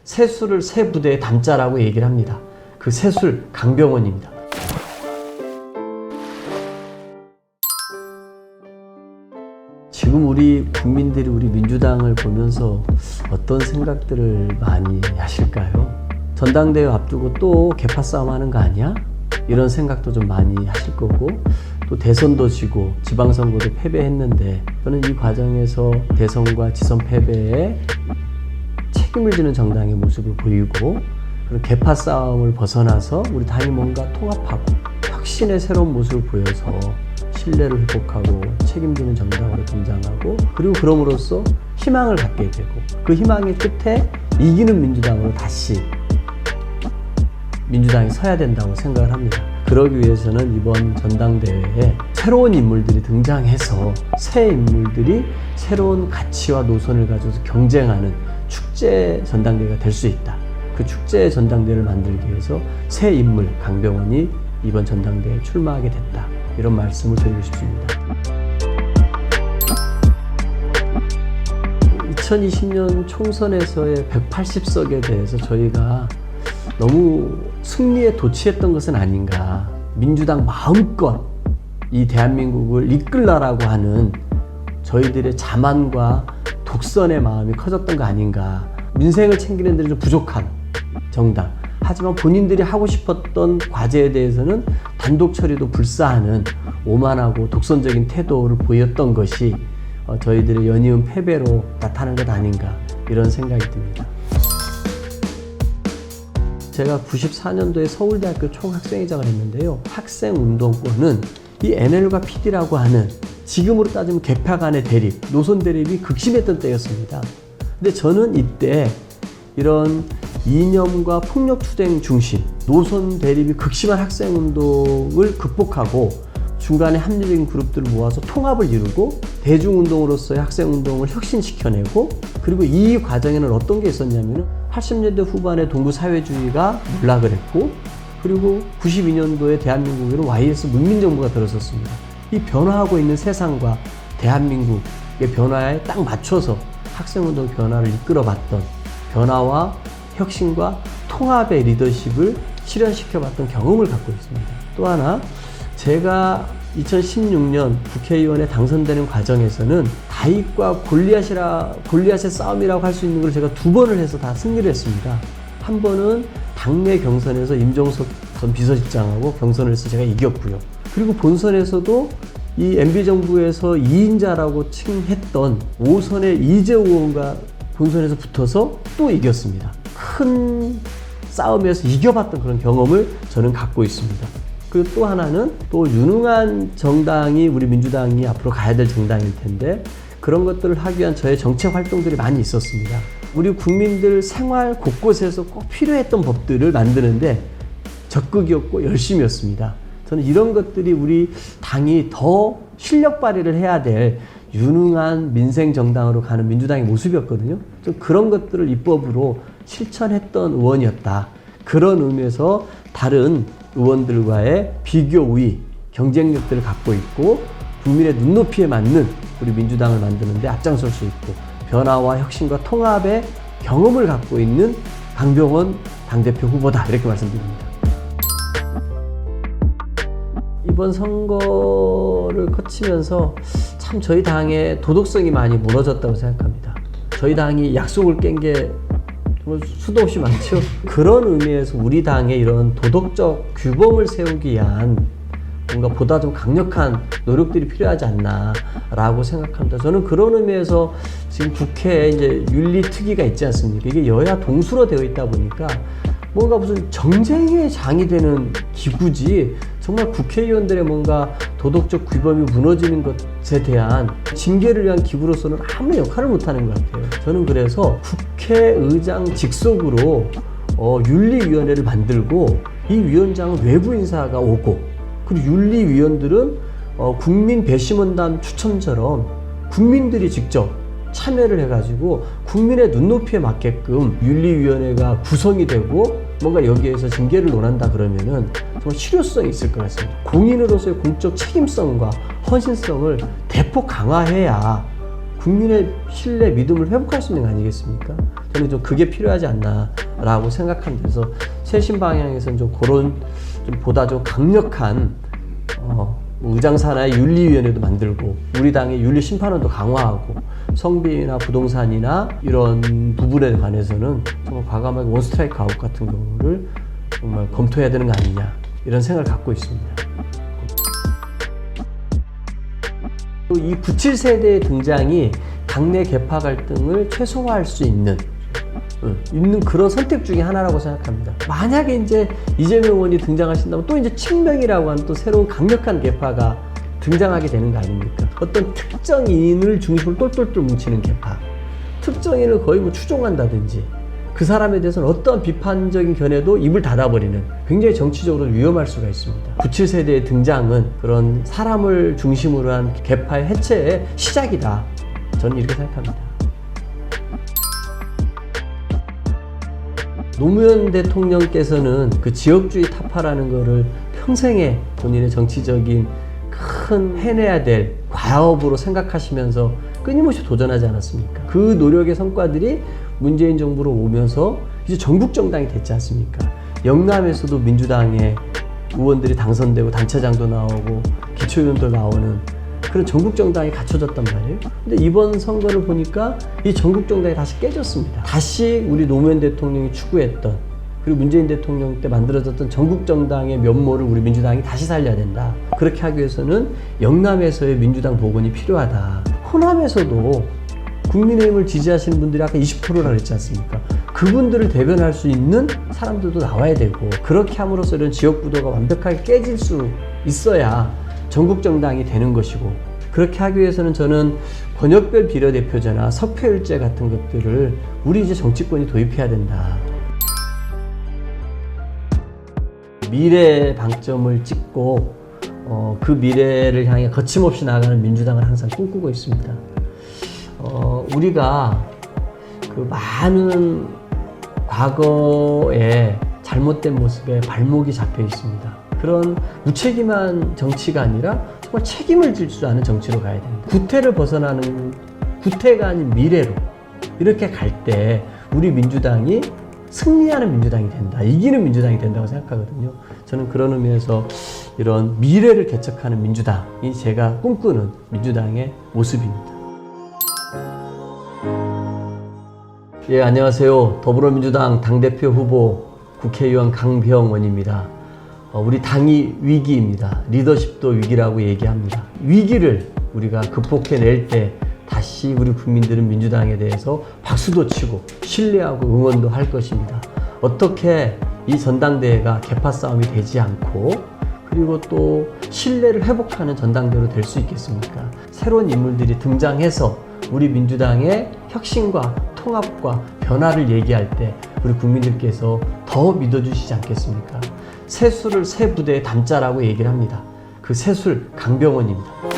세술을 새 부대에 담자라고 얘기를 합니다. 그 세술 강병원입니다. 지금 우리 국민들이 우리 민주당을 보면서 어떤 생각들을 많이 하실까요? 전당대회 앞두고 또 개파 싸움 하는 거 아니야? 이런 생각도 좀 많이 하실 거고, 또 대선도 지고 지방선거도 패배했는데, 저는 이 과정에서 대선과 지선 패배에 책임을 지는 정당의 모습을 보이고, 그런 개파 싸움을 벗어나서 우리 당이 뭔가 통합하고 혁신의 새로운 모습을 보여서 신뢰를 회복하고 책임지는 정당으로 등장하고, 그리고 그럼으로써 희망을 갖게 되고, 그 희망의 끝에 이기는 민주당으로 다시 민주당이 서야 된다고 생각을 합니다. 그러기 위해서는 이번 전당대회에 새로운 인물들이 등장해서 새 인물들이 새로운 가치와 노선을 가져서 경쟁하는 축제 전당대회가 될 수 있다. 그 축제 전당대회를 만들기 위해서 새 인물 강병원이 이번 전당대회에 출마하게 됐다. 이런 말씀을 드리고 싶습니다. 2020년 총선에서의 180석에 대해서 저희가 너무 승리에 도취했던 것은 아닌가. 민주당 마음껏 이 대한민국을 이끌라라고 하는 저희들의 자만과 독선의 마음이 커졌던 거 아닌가. 민생을 챙기는 데는 좀 부족한 정당. 하지만 본인들이 하고 싶었던 과제에 대해서는 단독 처리도 불사하는 오만하고 독선적인 태도를 보였던 것이 저희들의 연이은 패배로 나타난 것 아닌가, 이런 생각이 듭니다. 제가 94년도에 서울대학교 총학생회장을 했는데요. 학생운동권은 이 NL과 PD라고 하는, 지금으로 따지면 개파 간의 대립, 노선 대립이 극심했던 때였습니다. 근데 저는 이때 이런 이념과 폭력투쟁 중심, 노선 대립이 극심한 학생운동을 극복하고 중간에 합리적인 그룹들을 모아서 통합을 이루고 대중운동으로서의 학생운동을 혁신시켜내고, 그리고 이 과정에는 어떤 게 있었냐면 80년대 후반에 동구사회주의가 몰락을 했고, 그리고 92년도에 대한민국에는 YS 문민정부가 들어섰습니다. 이 변화하고 있는 세상과 대한민국의 변화에 딱 맞춰서 학생운동 변화를 이끌어봤던, 변화와 혁신과 통합의 리더십을 실현시켜봤던 경험을 갖고 있습니다. 또 하나, 제가 2016년 국회의원에 당선되는 과정에서는 다윗과 골리앗의 싸움이라고 할 수 있는 걸 제가 2번을 해서 다 승리를 했습니다. 한 번은 당내 경선에서 임종석 전 비서실장하고 경선을 해서 제가 이겼고요. 그리고 본선에서도 이 MB정부에서 2인자라고 칭했던 5선의 이재호 의원과 본선에서 붙어서 또 이겼습니다. 큰 싸움에서 이겨봤던 그런 경험을 저는 갖고 있습니다. 그리고 또 하나는, 또 유능한 정당이 우리 민주당이 앞으로 가야 될 정당일 텐데, 그런 것들을 하기 위한 저의 정책 활동들이 많이 있었습니다. 우리 국민들 생활 곳곳에서 꼭 필요했던 법들을 만드는데 적극이었고 열심이었습니다. 저는 이런 것들이 우리 당이 더 실력 발휘를 해야 될 유능한 민생 정당으로 가는 민주당의 모습이었거든요. 좀 그런 것들을 입법으로 실천했던 의원이었다. 그런 의미에서 다른 의원들과의 비교 우위, 경쟁력들을 갖고 있고 국민의 눈높이에 맞는 우리 민주당을 만드는데 앞장설 수 있고 변화와 혁신과 통합의 경험을 갖고 있는 강병원 당대표 후보다, 이렇게 말씀드립니다. 이번 선거를 거치면서 참 저희 당의 도덕성이 많이 무너졌다고 생각합니다. 저희 당이 약속을 깬 게 수도 없이 많죠. 그런 의미에서 우리 당의 이런 도덕적 규범을 세우기 위한 뭔가 보다 좀 강력한 노력들이 필요하지 않나라고 생각합니다. 저는 그런 의미에서 지금 국회에 이제 윤리특위가 있지 않습니까? 이게 여야 동수로 되어 있다 보니까 뭔가 무슨 정쟁의 장이 되는 기구지, 정말 국회의원들의 뭔가 도덕적 규범이 무너지는 것에 대한 징계를 위한 기구로서는 아무 역할을 못하는 것 같아요. 저는 그래서 국회의장 직속으로 윤리위원회를 만들고, 이 위원장은 외부 인사가 오고, 그리고 윤리위원들은 국민 배심원단 추천처럼 국민들이 직접 참여를 해가지고 국민의 눈높이에 맞게끔 윤리위원회가 구성이 되고 뭔가 여기에서 징계를 논한다 그러면은 정말 실효성이 있을 것 같습니다. 공인으로서의 공적 책임성과 헌신성을 대폭 강화해야 국민의 신뢰, 믿음을 회복할 수 있는 거 아니겠습니까? 저는 좀 그게 필요하지 않나라고 생각합니다. 그래서 쇄신 방향에서는 좀 그런 좀 보다 좀 강력한 의장산하의 윤리위원회도 만들고 우리 당의 윤리심판원도 강화하고 성비나 부동산이나 이런 부분에 관해서는 정말 과감하게 원스트라이크 아웃 같은 경우를 정말 검토해야 되는 거 아니냐 이런 생각을 갖고 있습니다. 이 97세대의 등장이 당내 계파 갈등을 최소화할 수 있는 그런 선택 중에 하나라고 생각합니다. 만약에 이제 이재명 의원이 등장하신다면 또 이제 친명이라고 하는 또 새로운 강력한 계파가 등장하게 되는 거 아닙니까? 어떤 특정인을 중심으로 똘똘똘 뭉치는 계파, 특정인을 거의 뭐 추종한다든지 그 사람에 대해서는 어떠한 비판적인 견해도 입을 닫아버리는 굉장히 정치적으로 위험할 수가 있습니다. 97세대의 등장은 그런 사람을 중심으로 한 계파의 해체의 시작이다. 저는 이렇게 생각합니다. 노무현 대통령께서는 그 지역주의 타파라는 거를 평생에 본인의 정치적인 큰 해내야 될 과업으로 생각하시면서 끊임없이 도전하지 않았습니까? 그 노력의 성과들이 문재인 정부로 오면서 이제 전국 정당이 됐지 않습니까? 영남에서도 민주당의 의원들이 당선되고 단체장도 나오고 기초의원도 나오는 그런 전국 정당이 갖춰졌단 말이에요. 근데 이번 선거를 보니까 이 전국 정당이 다시 깨졌습니다. 다시 우리 노무현 대통령이 추구했던 그리고 문재인 대통령 때 만들어졌던 전국 정당의 면모를 우리 민주당이 다시 살려야 된다. 그렇게 하기 위해서는 영남에서의 민주당 복원이 필요하다. 호남에서도 국민의힘을 지지하시는 분들이 아까 20%라 그랬지 않습니까? 그분들을 대변할 수 있는 사람들도 나와야 되고 그렇게 함으로써 이런 지역 구도가 완벽하게 깨질 수 있어야 전국 정당이 되는 것이고 그렇게 하기 위해서는 저는 권역별 비례대표제나 석패율제 같은 것들을 우리 이제 정치권이 도입해야 된다. 미래의 방점을 찍고 그 미래를 향해 거침없이 나아가는 민주당을 항상 꿈꾸고 있습니다. 우리가 그 많은 과거의 잘못된 모습에 발목이 잡혀 있습니다. 그런 무책임한 정치가 아니라 정말 책임을 질 줄 아는 정치로 가야 됩니다. 구태를 벗어나는 구태가 아닌 미래로 이렇게 갈 때 우리 민주당이 승리하는 민주당이 된다. 이기는 민주당이 된다고 생각하거든요. 저는 그런 의미에서 이런 미래를 개척하는 민주당이 제가 꿈꾸는 민주당의 모습입니다. 예, 안녕하세요. 더불어민주당 당대표 후보 국회의원 강병원입니다. 우리 당이 위기입니다. 리더십도 위기라고 얘기합니다. 위기를 우리가 극복해낼 때 다시 우리 국민들은 민주당에 대해서 박수도 치고 신뢰하고 응원도 할 것입니다. 어떻게 이 전당대회가 계파 싸움이 되지 않고 그리고 또 신뢰를 회복하는 전당대회로 될 수 있겠습니까? 새로운 인물들이 등장해서 우리 민주당의 혁신과 통합과 변화를 얘기할 때 우리 국민들께서 더 믿어주시지 않겠습니까? 새술을 새 부대에 담자라고 얘기를 합니다. 그 새술 강병원입니다.